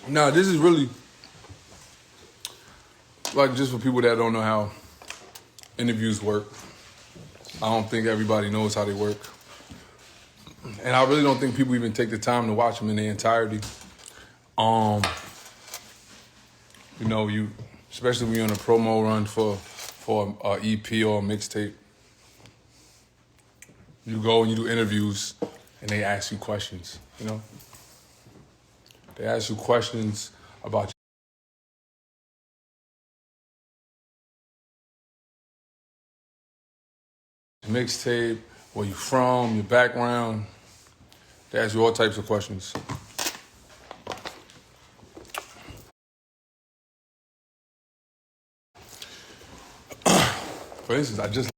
Now, this is really like just for people that don't know how interviews work. I don't think everybody knows how they work. And I really don't think people even take the time to watch them in their entirety. You especially when you're on a promo run for a EP or a mixtape. You go and you do interviews and they ask you questions, They ask you questions about your mixtape, where you from, your background. They ask you all types of questions. For instance, I just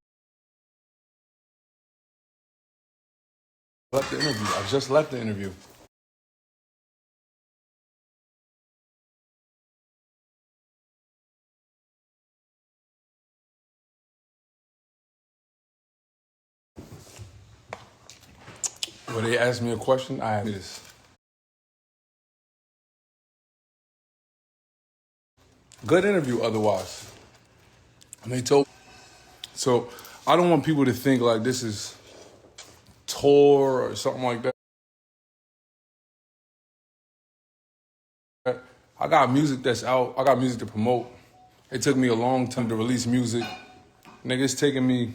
left the interview. When they asked me a question, I had this. Good interview otherwise. And they told. So I don't want people to think like this is tour or something like that. I got music that's out. I got music to promote. It took me a long time to release music. Nigga, it's taking me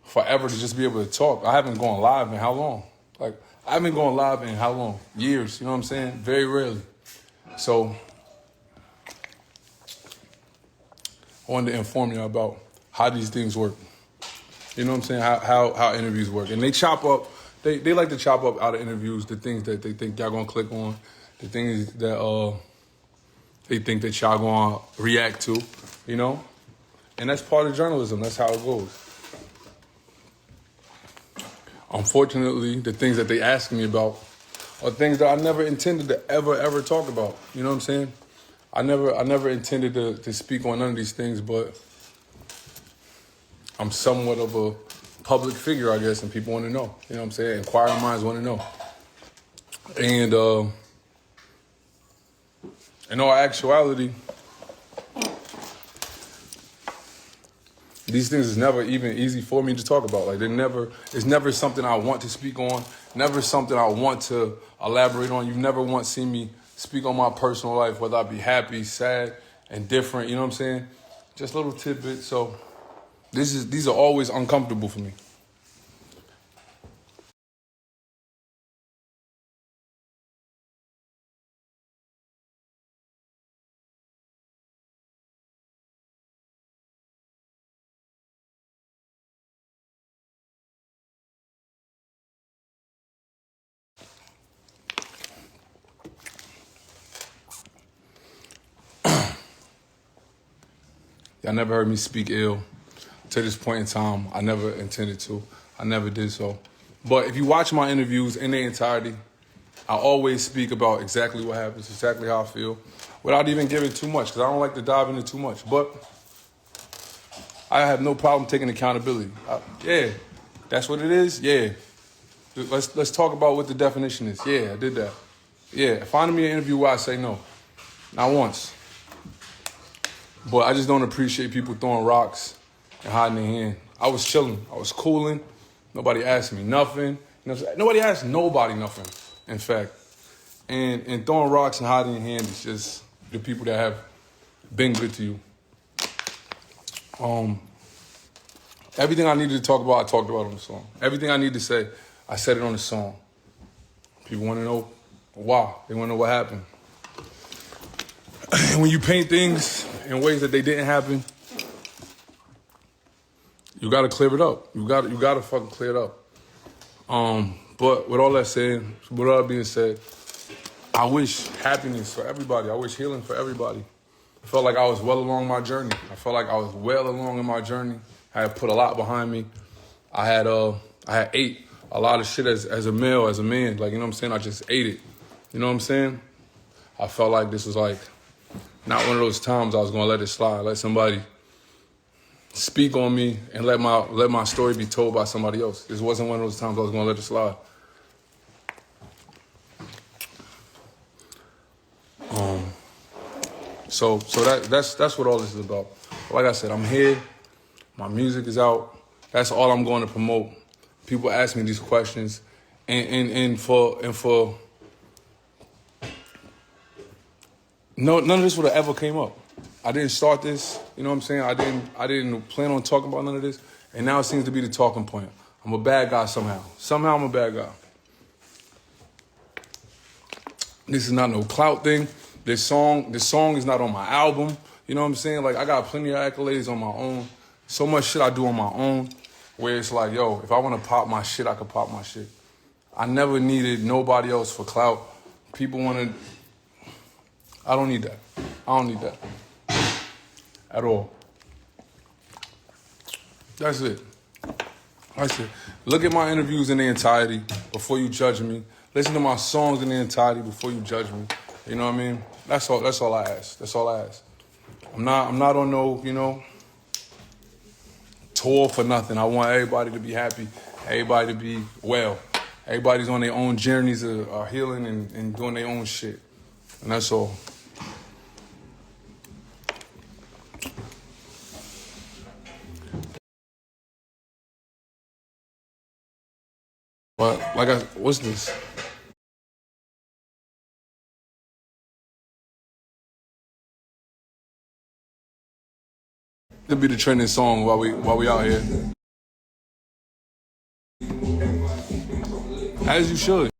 forever to just be able to talk. I haven't gone live in how long? Like, I haven't gone live in how long? Years, you know what I'm saying? Very rarely. So, I wanted to inform you about how these things work. You know what I'm saying? How interviews work. And they chop up, they like to chop up out of interviews the things that they think y'all gonna click on, the things that they think that y'all gonna react to, And that's part of journalism. That's how it goes. Unfortunately, the things that they ask me about are things that I never intended to ever talk about. You know what I'm saying? I never intended to speak on none of these things, but I'm somewhat of a public figure, I guess, and people want to know. You know what I'm saying? Inquiring minds want to know. And in all actuality, these things is never even easy for me to talk about. Like, it's never something I want to speak on, never something I want to elaborate on. You've never once seen me speak on my personal life, whether I be happy, sad, and different, you know what I'm saying? Just little tidbits. So these are always uncomfortable for me. Y'all never heard me speak ill. To this point in time, I never intended to. I never did so. But if you watch my interviews in their entirety, I always speak about exactly what happens, exactly how I feel, without even giving too much, because I don't like to dive into too much. But I have no problem taking accountability. Yeah, that's what it is. Yeah, let's talk about what the definition is. Yeah, I did that. Yeah, find me an interview where I say no, not once. But I just don't appreciate people throwing rocks and hiding their hand. I was chilling. I was cooling. Nobody asked me nothing. Nobody asked nobody nothing, in fact. And throwing rocks and hiding your hand is just the people that have been good to you. Everything I needed to talk about, I talked about on the song. Everything I need to say, I said it on the song. People want to know why. They want to know what happened. And when you paint things in ways that they didn't happen, you got to clear it up. You got to fucking clear it up. But with all that being said, I wish happiness for everybody. I wish healing for everybody. I felt like I was well along my journey. I felt like I was well along in my journey. I had put a lot behind me. I had ate a lot of shit as a male, as a man. Like, you know what I'm saying? I just ate it. You know what I'm saying? I felt like this was like not one of those times I was gonna let it slide. Let somebody speak on me and let my story be told by somebody else. This wasn't one of those times I was gonna let it slide. So that's what all this is about. Like I said, I'm here. My music is out. That's all I'm going to promote. People ask me these questions, and for no, none of this would have ever came up. I didn't start this. You know what I'm saying? I didn't plan on talking about none of this, and now it seems to be the talking point. I'm a bad guy somehow. Somehow I'm a bad guy. This is not no clout thing. This song is not on my album. You know what I'm saying? Like, I got plenty of accolades on my own. So much shit I do on my own, where it's like, yo, if I want to pop my shit, I could pop my shit. I never needed nobody else for clout. People want to... I don't need that. I don't need that. At all. That's it. That's it. Look at my interviews in their entirety before you judge me. Listen to my songs in their entirety before you judge me. You know what I mean? That's all I ask. That's all I ask. I'm not on no, tour for nothing. I want everybody to be happy, everybody to be well. Everybody's on their own journeys of healing and doing their own shit. And that's all. But what's this? It'll be the trending song while we out here. As you should.